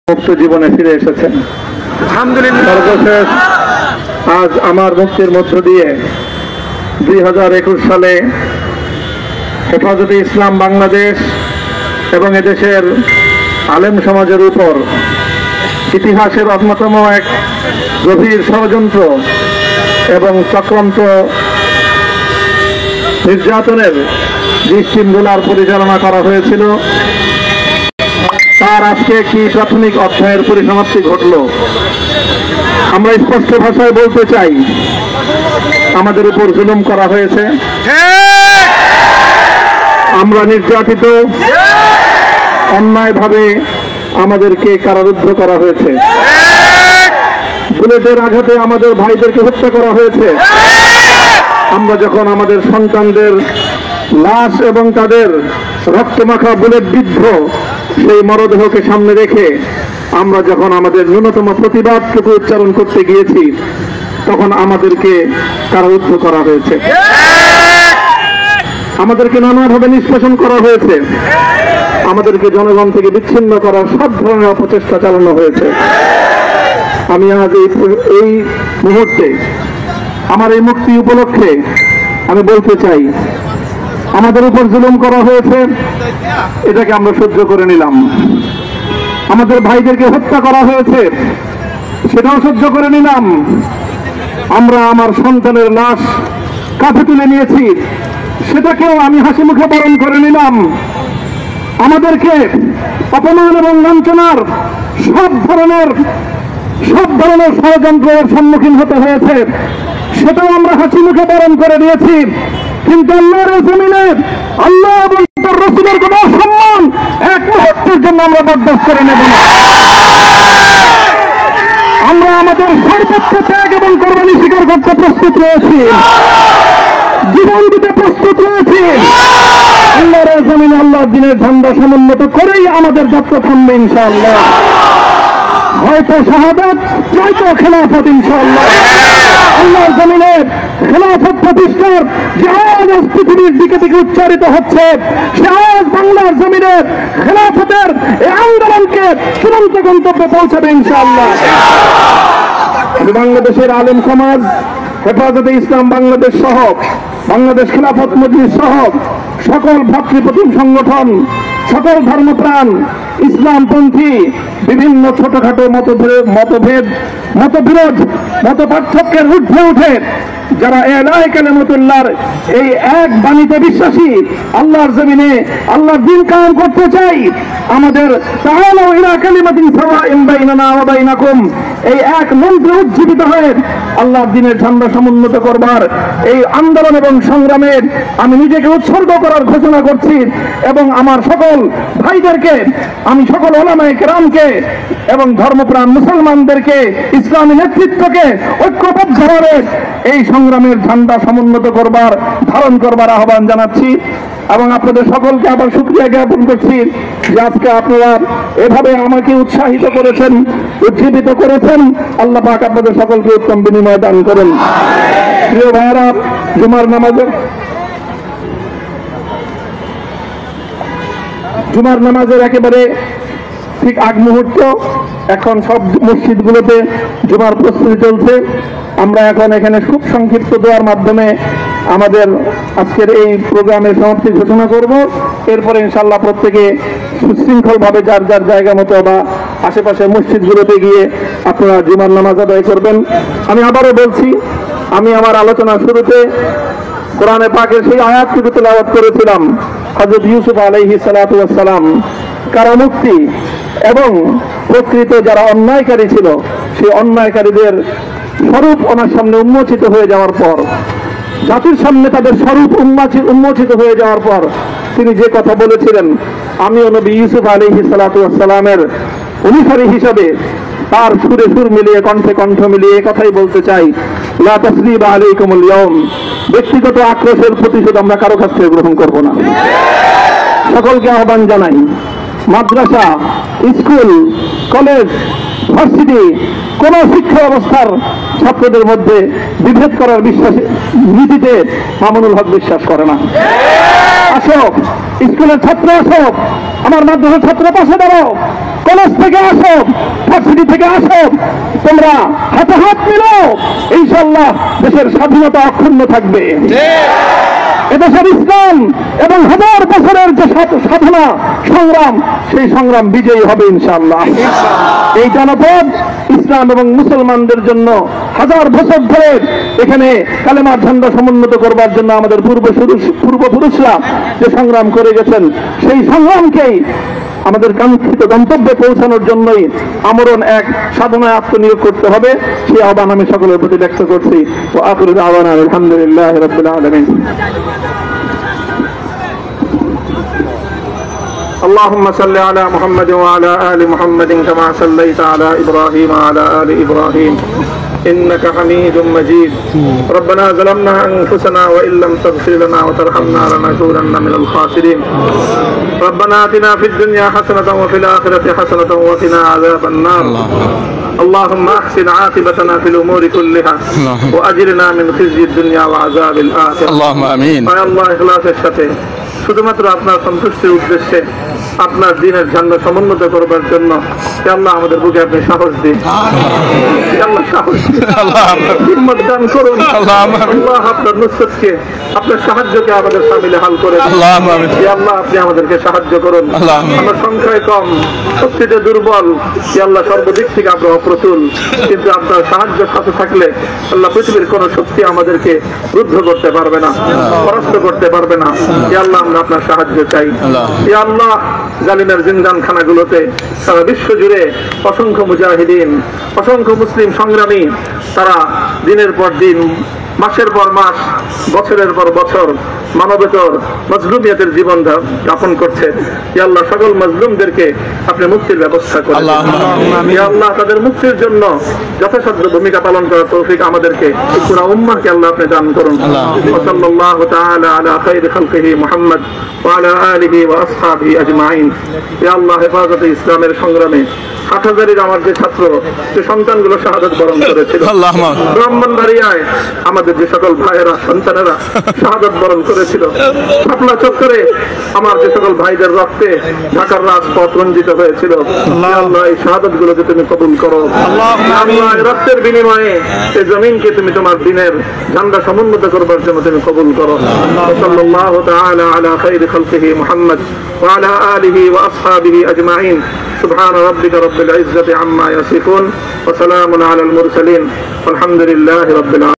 মুক্ত জীবনে ফিরে এসেছেন। সর্বশেষ আজ আমার মুক্তির মধ্য দিয়ে 2021 সালে হেফাজতে ইসলাম বাংলাদেশ এবং এদেশের আলেম সমাজের উপর ইতিহাসের অন্যতম এক গভীর ষড়যন্ত্র এবং চক্রান্ত নির্যাতনের যে স্টিমগুলার পরিচালনা করা হয়েছিল, তার আজকে একটি প্রাথমিক অধ্যায়ের পরিসমাপ্তি ঘটল। আমরা স্পষ্ট ভাষায় বলতে চাই, আমাদের উপর জুলুম করা হয়েছে, আমরা নির্যাতিত, অন্যায়ভাবে আমাদেরকে কারারুদ্ধ করা হয়েছে, বুলেটের আঘাতে আমাদের ভাইদেরকে হত্যা করা হয়েছে। আমরা যখন আমাদের সন্তানদের লাশ এবং তাদের রক্তমাখা বুলেট বিদ্ধ সেই মরদেহকে সামনে রেখে আমরা যখন আমাদের ন্যূনতম প্রতিবাদটুকু উচ্চারণ করতে গিয়েছি, তখন আমাদেরকে কারারুদ্ধ করা হয়েছে, আমাদেরকে নানাভাবে নিষ্পেষণ করা হয়েছে, আমাদেরকে জনগণ থেকে বিচ্ছিন্ন করার সব ধরনের অপচেষ্টা চালানো হয়েছে। আমি আজ এই মুহূর্তে আমার এই মুক্তি উপলক্ষে আমি বলতে চাই, আমাদের উপর জুলুম করা হয়েছে, এটাকে আমরা সহ্য করে নিলাম। আমাদের ভাইদেরকে হত্যা করা হয়েছে, সেটাও সহ্য করে নিলাম। আমরা আমার সন্তানের লাশ কাঁধে তুলে নিয়েছি, সেটাকেও আমি হাসি মুখে বরণ করে নিলাম। আমাদেরকে অপমান এবং লাঞ্ছনার সব ধরনের ষড়যন্ত্রের সম্মুখীন হতে হয়েছে, সেটাও আমরা হাসি মুখে বরণ করে নিয়েছি। কিন্তু আল্লাহর জমিনে আল্লাহ এবং তার রাসূলের কোন সম্মান এক মুহূর্তের জন্য আমরা বরদাস্ত করে নেব না। আমরা আমাদের সর্বোচ্চ ত্যাগ এবং কোরবানি স্বীকার করতে প্রস্তুত রয়েছি, জীবন দিতে প্রস্তুত রয়েছি। আল্লাহর জমিনে আল্লাহর দ্বীনের ঝান্ডা সমুন্নত করেই আমাদের যাত্রা থামবে ইনশাআল্লাহ। হয়তো শাহাদাত, নয়তো খেলাফত ইনশাআল্লাহ। আল্লাহর জমিনে খেলাফত প্রতিষ্ঠার যে আওয়াজ পৃথিবীর দিকে থেকে উচ্চারিত হচ্ছে, সে আওয়াজ বাংলার জমিনে খেলাফতের এই আন্দোলনকে চূড়ান্ত গন্তব্যে পৌঁছাবে ইনশাআল্লাহ। বাংলাদেশের আলেম সমাজ, হেফাজতে ইসলাম বাংলাদেশ সহ বাংলাদেশ খেলাফত মজলিস সহ সকল ভাতৃপ্রতিম সংগঠন, সকল ধর্মপ্রাণ, ইসলামপন্থী বিভিন্ন ছোটখাটো মতবিরোধ, মত পার্থক্যের ঊর্ধ্বে উঠে যারা এলাহে কালিমাতুল্লাহর এই এক বাণীতে বিশ্বাসী, আল্লাহর জমিনে আল্লাহর দ্বীন কায়েম করতে চাই, আমাদের তাআলা ইলা কালিমাতিন সাওয়াইন বাইনানা ওয়া বাইনাকুম এই এক মন্ত্রে উজ্জীবিত হয়ে আল্লাহর দ্বীনের ঝান্ডা সমুন্নত করবার এই আন্দোলন এবং সংগ্রামের আমি নিজেকে উৎসর্গ করার ঘোষণা করছি। এবং আমার সকল ভাইদেরকে, আমি সকল উলামায়ে কেরামকে এবং ধর্মপ্রাণ মুসলমানদেরকে, ইসলামী নেতৃত্বকে ঐক্যবদ্ধভাবে এই সংগ্রামের ঝান্ডা সমুন্নত করবার, ধারণ করবার আহ্বান জানাচ্ছি। এবং আপনাদের সকলকে আবার শুকরিয়া জ্ঞাপন করছি যে আজকে আপনারা এভাবে আমাকে উৎসাহিত করেছেন, উজ্জীবিত করেছেন। আল্লাহ পাক আপনাদের সকলকে উত্তম বিনিময় দান করেন। প্রিয় ভাইয়েরা, জুমার নামাজের একেবারে ঠিক আগ মুহূর্ত, এখন সব মসজিদগুলোতে জুমার প্রস্তুতি চলছে। আমরা এখন এখানে খুব সংক্ষিপ্ত দোয়ার মাধ্যমে আমাদের আজকের এই প্রোগ্রামের সমাপ্তি ঘোষণা করব। এরপরে ইনশাআল্লাহ প্রত্যেকে সুশৃঙ্খলভাবে যার যার জায়গা মতো বা আশেপাশে মসজিদগুলোতে গিয়ে আপনারা জুমার নামাজ আদায় করবেন। আমি আবারও বলছি, আমি আমার আলোচনার শুরুতে কোরআনে পাকের সেই আয়াতটুকু তেলাওয়াত করেছিলাম, হযরত ইউসুফ আলাইহিস সালাতু ওয়াস সালাম কারামুক্তি এবং প্রকৃত যারা অন্যায়কারী ছিল, সেই অন্যায়কারীদের স্বরূপ ওনার সামনে উন্মোচিত হয়ে যাওয়ার পর, জাতির সামনে তাদের স্বরূপ উন্মোচিত হয়ে যাওয়ার পর তিনি যে কথা বলেছিলেন, আমিও নবী ইউসুফ আলাইহিস সালাতু ওয়াস সালামের অনুসারী হিসাবে তার সুরে সুর মিলিয়ে, কণ্ঠে কণ্ঠ মিলিয়ে কথাই বলতে চাই, লা তাসরিবা আলাইকুমুল ইয়াউম। ব্যক্তিগত আক্রোশের প্রতিশোধ আমরা কারো কাছ থেকে গ্রহণ করব না। সকলকে আহ্বান জানাই, মাদ্রাসা, স্কুল, কলেজ, ভার্সিটি কোন শিক্ষা ব্যবস্থার ছাত্রদের মধ্যে বিভেদ করার নীতিতে মামুনুল হক বিশ্বাস করে না। আসো, স্কুলের ছাত্র আসো, আমার মাদ্রাসার ছাত্র পাশে দাঁড়াও, কলেজ থেকে আসো, ভার্সিটি থেকে আসো, তোমরা হাতে হাত মিলো, ইনশাআল্লাহ দেশের স্বাধীনতা অক্ষুণ্ণ থাকবে। এদেশের ইসলাম এবং হাজার বছরের যে সাধনা সংগ্রাম, সেই সংগ্রাম বিজয়ী হবে ইনশাআল্লাহ। এই জনপদ ইসলাম এবং মুসলমানদের জন্য হাজার বছর ধরে এখানে কালেমার ঝান্ডা সমুন্নত করবার জন্য আমাদের পূর্বপুরুষরা যে সংগ্রাম করে গেছেন, সেই সংগ্রামকেই আমাদের কাঙ্ক্ষিত গন্তব্যে পৌঁছানোর জন্যই আমরণ এক সাধনায় আত্মনিয়োগ করতে হবে। সেই আহ্বান আমি সকলের প্রতি ব্যক্ত করছি। ওয়া আখিরু দাওয়ানা আলহামদুলিল্লাহি রাব্বিল আলামিন। اللهم صل على محمد وعلى آل محمد كما صليت على إبراهيم وعلى آل إبراهيم إنك حميد مجيد. ربنا ظلمنا أنفسنا وإن لم تغفر لنا وترحمنا لنكونن من الخاسرين. ربنا آتنا في الدنيا حسنة وفي الآخرة حسنة وقنا عذاب النار. اللهم أحسن عاقبتنا في الأمور كلها وأجرنا من خزي الدنيا وعذاب الآخرة. اللهم آمين. يا الله إخلاصের সাথে শুধুমাত্র আপনার সন্তুষ্টির উদ্দেশ্যে আপনার দ্বীনের ঝান্ডা সমুন্নত করবার জন্য আল্লাহ আমাদের বুকে আপনি সাহস দিন, আল্লাহ সাহস দিন, হিম্মত দান করুন। আল্লাহ আপনার নুসরতকে, আপনার সাহায্যকে আমাদের সামিলে হাল করে আল্লাহ আপনি আমাদেরকে সাহায্য করুন। আমরা সংখ্যায় কম, শক্তিতে দুর্বল, আল্লাহ সর্বদিক থেকে আমরা অপ্রতুল, কিন্তু আপনার সাহায্য সাথে থাকলে আল্লাহ পৃথিবীর কোন শক্তি আমাদেরকে রুদ্ধ করতে পারবে না, পরাস্ত করতে পারবে না। আল্লাহ আমরা আপনার সাহায্য চাই। আল্লাহ জালিমের জিন্দানখানাগুলোতে সারা বিশ্ব জুড়ে অসংখ্য মুজাহিদিন, অসংখ্য মুসলিম সংগ্রামী, তারা দিনের পর দিন, মাসের পর মাস, বছরের পর বছর মানবেতর মজলুমিয়াতের জীবন যাপন করছে। ইয়া আল্লাহ সকল মজলুমদেরকে আপনি মুক্তির ব্যবস্থা করেন। ইয়া আল্লাহ তাদের মুক্তির জন্য যথাসাধ্য ভূমিকা পালন করার তৌফিক আমাদেরকে, পুরা উম্মাহকে আল্লাহ আপনি দান করুন। সাল্লাল্লাহু তাআলা আলা খায়রি খালকিহি মুহাম্মদ ওয়া আলা আলিহি ওয়া আসহাবিহি আজমাইন। ইয়া আল্লাহ হেফাজতে ইসলামের সংগ্রামে হাটহাজারীর আমার যে ছাত্র, যে সন্তানগুলো শাহাদাত বরণ করেছিল, ব্রাহ্মণবাড়িয়ায় আমাদের যে সকল ভাইয়েরা, সন্তানেরা শাহাদাত বরণ করেছিল, শাপলা চত্বরে আমার যে সকল ভাইদের রক্তে ঢাকার রাজপথ রঞ্জিত হয়েছিল, আল্লাহ এই শাহাদাত গুলোকে তুমি কবুল করো। আল্লাহ এই রক্তের বিনিময়ে এই জমিনকে তুমি তোমার দ্বীনের ঝান্ডা সমুন্নত করবার জন্য তুমি কবুল করো। সাল্লাল্লাহু তাআলা আলা খায়রি খালকিহি মুহাম্মদ ওয়া আলা আলিহি ওয়া আসহাবিহি আজমাইন। سبحان ربك رب العزة عما يصفون وسلام على المرسلين والحمد لله رب العالمين.